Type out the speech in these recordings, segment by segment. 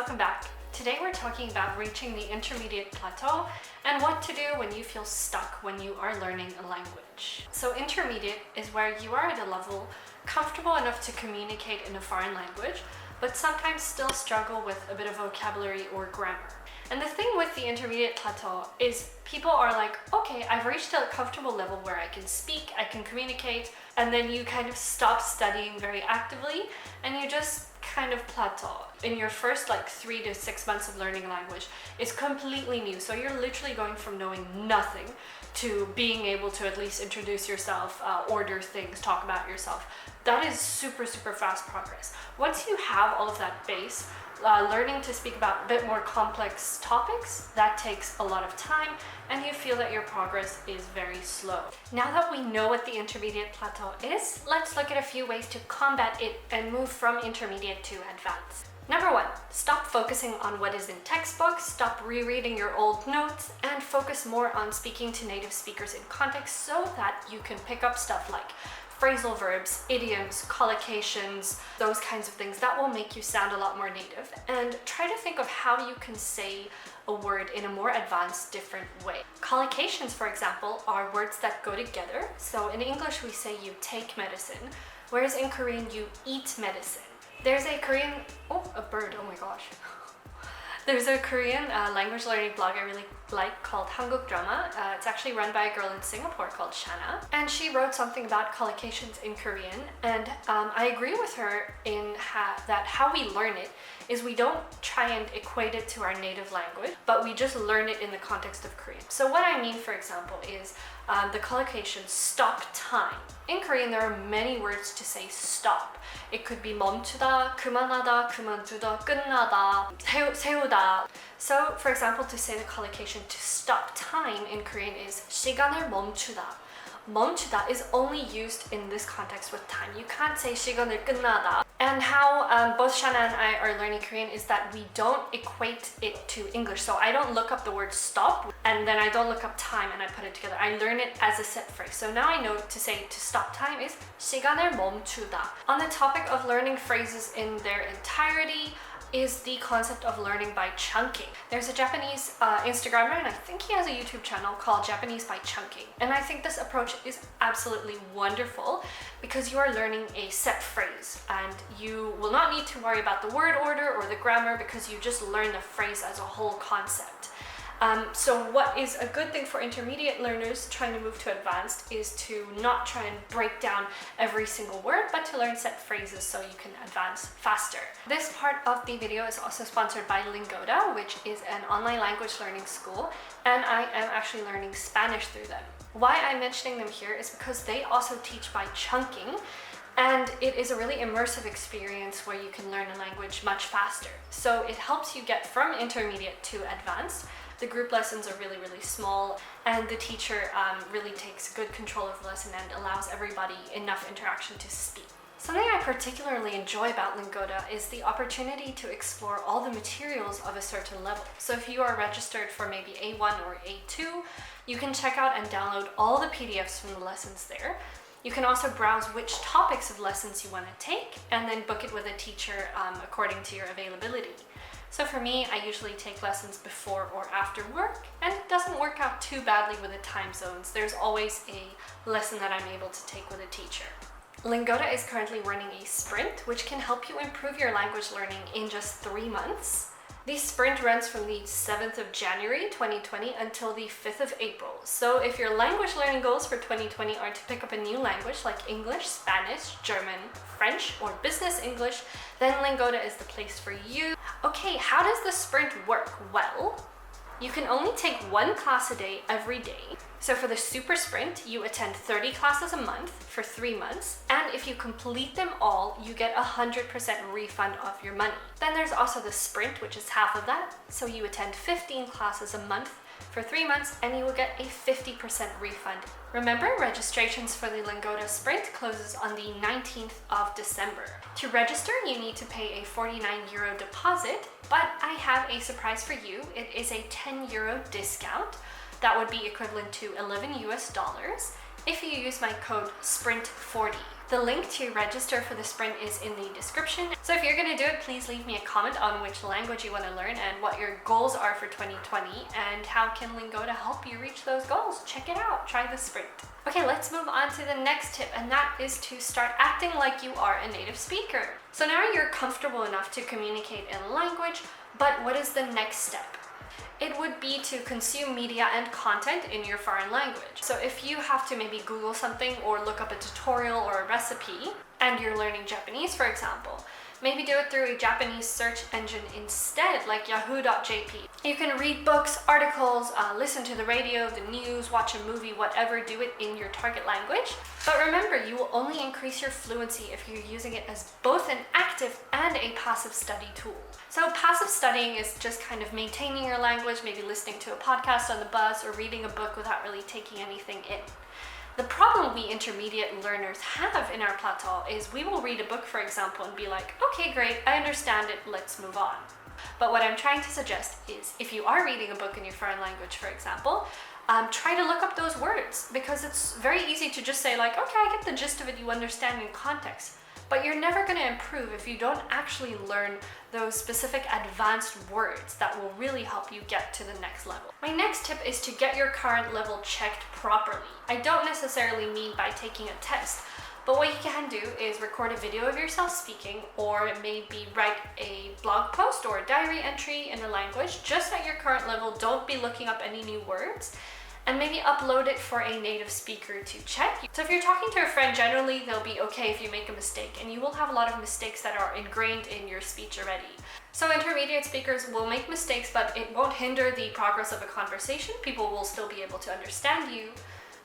welcome back. Today we're talking about reaching the intermediate plateau and what to do when you feel stuck when you are learning a language. So intermediate is where you are at a level comfortable enough to communicate in a foreign language, but sometimes still struggle with a bit of vocabulary or grammar. And the thing with the intermediate plateau is people are like, okay, I've reached a comfortable level where I can speak, I can communicate, and then you kind of stop studying very actively and you just kind of plateau. In your first 3 to 6 months of learning a language is completely new. So you're literally going from knowing nothing to being able to at least introduce yourself, order things, talk about yourself. That is super fast progress. Once you have all of that base, learning to speak about a bit more complex topics, that takes a lot of time and you feel that your progress is very slow. Now that we know what the intermediate plateau is, let's look at a few ways to combat it and move from intermediate to advanced. Number 1, stop focusing on what is in textbooks, stop rereading your old notes, and focus more on speaking to native speakers in context so that you can pick up stuff like phrasal verbs, idioms, collocations, those kinds of things that will make you sound a lot more native. And try to think of how you can say a word in a more advanced, different way. Collocations, for example, are words that go together. So in English, we say you take medicine, whereas in Korean, you eat medicine. There's a Korean, a bird, oh my gosh. There's a Korean language learning blog I really like called Hanguk Drama. It's actually run by a girl in Singapore called Shanna. And she wrote something about collocations in Korean. And I agree with her in that how we learn it is we don't try and equate it to our native language, but we just learn it in the context of Korean. So what I mean, for example, is the collocation stop time. In Korean, there are many words to say stop. It could be 멈추다, 그만하다, 그만두다, 끝나다, 세우다. So, for example, to say the collocation to stop time in Korean is 시간을 멈추다. 멈추다 is only used in this context with time. You can't say 시간을 끝나다. And how both Shanna and I are learning Korean is that we don't equate it to English. So I don't look up the word stop and then I don't look up time and I put it together. I learn it as a set phrase. So now I know to say to stop time is 시간을 멈추다. On the topic of learning phrases in their entirety, is the concept of learning by chunking. There's a Japanese Instagrammer, and I think he has a YouTube channel called Japanese by Chunking. And I think this approach is absolutely wonderful because you are learning a set phrase and you will not need to worry about the word order or the grammar because you just learn the phrase as a whole concept. So what is a good thing for intermediate learners trying to move to advanced is to not try and break down every single word, but to learn set phrases so you can advance faster. This part of the video is also sponsored by Lingoda, which is an online language learning school, and I am actually learning Spanish through them. Why I'm mentioning them here is because they also teach by chunking, and it is a really immersive experience where you can learn a language much faster. So it helps you get from intermediate to advanced. The group lessons are really small and the teacher really takes good control of the lesson and allows everybody enough interaction to speak. Something I particularly enjoy about Lingoda is the opportunity to explore all the materials of a certain level. So if you are registered for maybe A1 or A2, you can check out and download all the PDFs from the lessons there. You can also browse which topics of lessons you want to take and then book it with a teacher according to your availability. So for me, I usually take lessons before or after work, and it doesn't work out too badly with the time zones. There's always a lesson that I'm able to take with a teacher. Lingoda is currently running a sprint, which can help you improve your language learning in just 3 months. The sprint runs from the 7th of January 2020 until the 5th of April. So if your language learning goals for 2020 are to pick up a new language like English, Spanish, German, French, or business English, then Lingoda is the place for you. Okay, how does the sprint work? Well, you can only take 1 class a day every day. So for the super sprint, you attend 30 classes a month for 3 months. And if you complete them all, you get 100% refund of your money. Then there's also the sprint, which is half of that. So you attend 15 classes a month for 3 months and you will get a 50% refund. Remember, registrations for the Lingoda Sprint closes on the 19th of December. To register, you need to pay a €49 deposit, but I have a surprise for you. It is a €10 discount. That would be equivalent to $11 US if you use my code SPRINT40. The link to register for the sprint is in the description. So if you're going to do it, please leave me a comment on which language you want to learn and what your goals are for 2020 and how can Lingoda help you reach those goals. Check it out. Try the sprint. Okay, let's move on to the next tip, and that is to start acting like you are a native speaker. So now you're comfortable enough to communicate in a language, but what is the next step? It would be to consume media and content in your foreign language. So if you have to maybe Google something or look up a tutorial or a recipe, and you're learning Japanese, for example, maybe do it through a Japanese search engine instead, like yahoo.jp. You can read books, articles, listen to the radio, the news, watch a movie, whatever, do it in your target language. But remember, you will only increase your fluency if you're using it as both an active and a passive study tool. So passive studying is just kind of maintaining your language, maybe listening to a podcast on the bus or reading a book without really taking anything in. The problem we intermediate learners have in our plateau is we will read a book, for example, and be like, okay, great, I understand it, let's move on. But what I'm trying to suggest is if you are reading a book in your foreign language, for example, try to look up those words, because it's very easy to just say like, okay, I get the gist of it, you understand in context. But you're never going to improve if you don't actually learn those specific advanced words that will really help you get to the next level. My next tip is to get your current level checked properly. I don't necessarily mean by taking a test, but what you can do is record a video of yourself speaking, or maybe write a blog post or a diary entry in a language just at your current level. Don't be looking up any new words. And maybe upload it for a native speaker to check. So if you're talking to a friend, generally they'll be okay if you make a mistake, and you will have a lot of mistakes that are ingrained in your speech already. So intermediate speakers will make mistakes, but it won't hinder the progress of a conversation. People will still be able to understand you.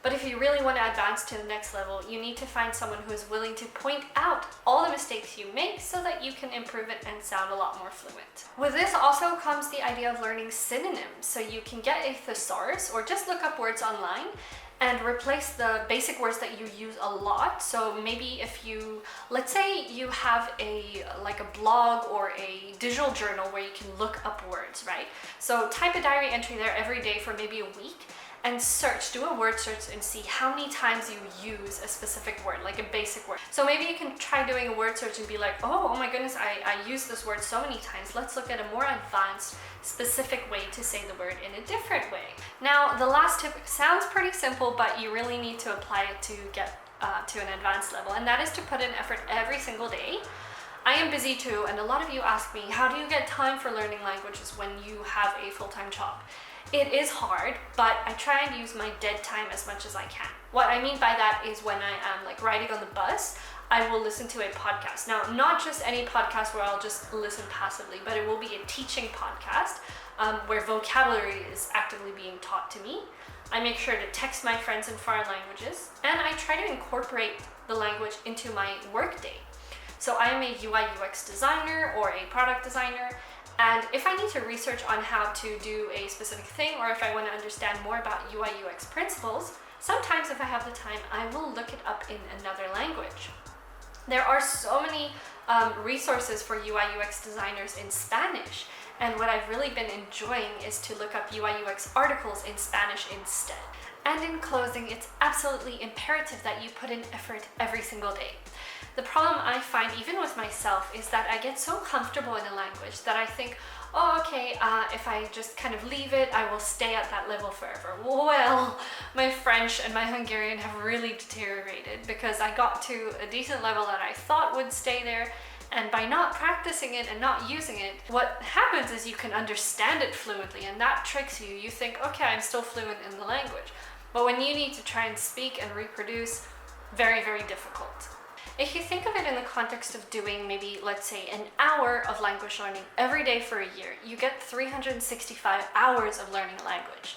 But if you really want to advance to the next level, you need to find someone who is willing to point out all the mistakes you make so that you can improve it and sound a lot more fluent. With this also comes the idea of learning synonyms. So you can get a thesaurus or just look up words online and replace the basic words that you use a lot. So maybe if you, let's say you have a blog or a digital journal where you can look up words, right? So type a diary entry there every day for maybe a week, and search, do a word search and see how many times you use a specific word, like a basic word. So maybe you can try doing a word search and be like, oh my goodness, I use this word so many times. Let's look at a more advanced, specific way to say the word in a different way. Now, the last tip sounds pretty simple, but you really need to apply it to get to an advanced level, and that is to put in effort every single day. I am busy too, and a lot of you ask me, how do you get time for learning languages when you have a full-time job? It is hard, but I try and use my dead time as much as I can. What I mean by that is when I am like riding on the bus, I will listen to a podcast. Now, not just any podcast where I'll just listen passively, but it will be a teaching podcast where vocabulary is actively being taught to me. I make sure to text my friends in foreign languages, and I try to incorporate the language into my workday. So I am a UI UX designer or a product designer, and if I need to research on how to do a specific thing, or if I want to understand more about UI UX principles, sometimes if I have the time, I will look it up in another language. There are so many resources for UI UX designers in Spanish, and what I've really been enjoying is to look up UI UX articles in Spanish instead. And in closing, it's absolutely imperative that you put in effort every single day. The problem I find, even with myself, is that I get so comfortable in a language that I think, oh, okay, if I just kind of leave it, I will stay at that level forever. Well, my French and my Hungarian have really deteriorated because I got to a decent level that I thought would stay there, and by not practicing it and not using it, what happens is you can understand it fluently, and that tricks you. You think, okay, I'm still fluent in the language. But when you need to try and speak and reproduce, very, very difficult. If you think of it in the context of doing maybe, let's say, an hour of language learning every day for a year, you get 365 hours of learning a language.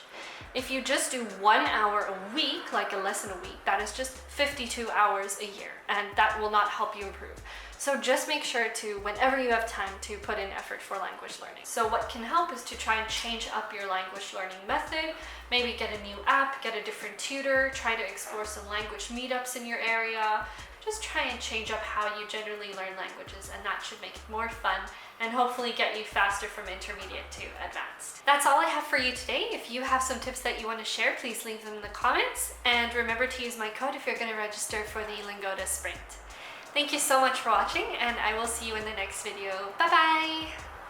If you just do 1 hour a week, like a lesson a week, that is just 52 hours a year, and that will not help you improve. So just make sure to, whenever you have time, to put in effort for language learning. So what can help is to try and change up your language learning method, maybe get a new app, get a different tutor, try to explore some language meetups in your area. Just try and change up how you generally learn languages, and that should make it more fun and hopefully get you faster from intermediate to advanced. That's all I have for you today. If you have some tips that you want to share, please leave them in the comments, and remember to use my code if you're going to register for the Lingoda Sprint. Thank you so much for watching, and I will see you in the next video. Bye bye!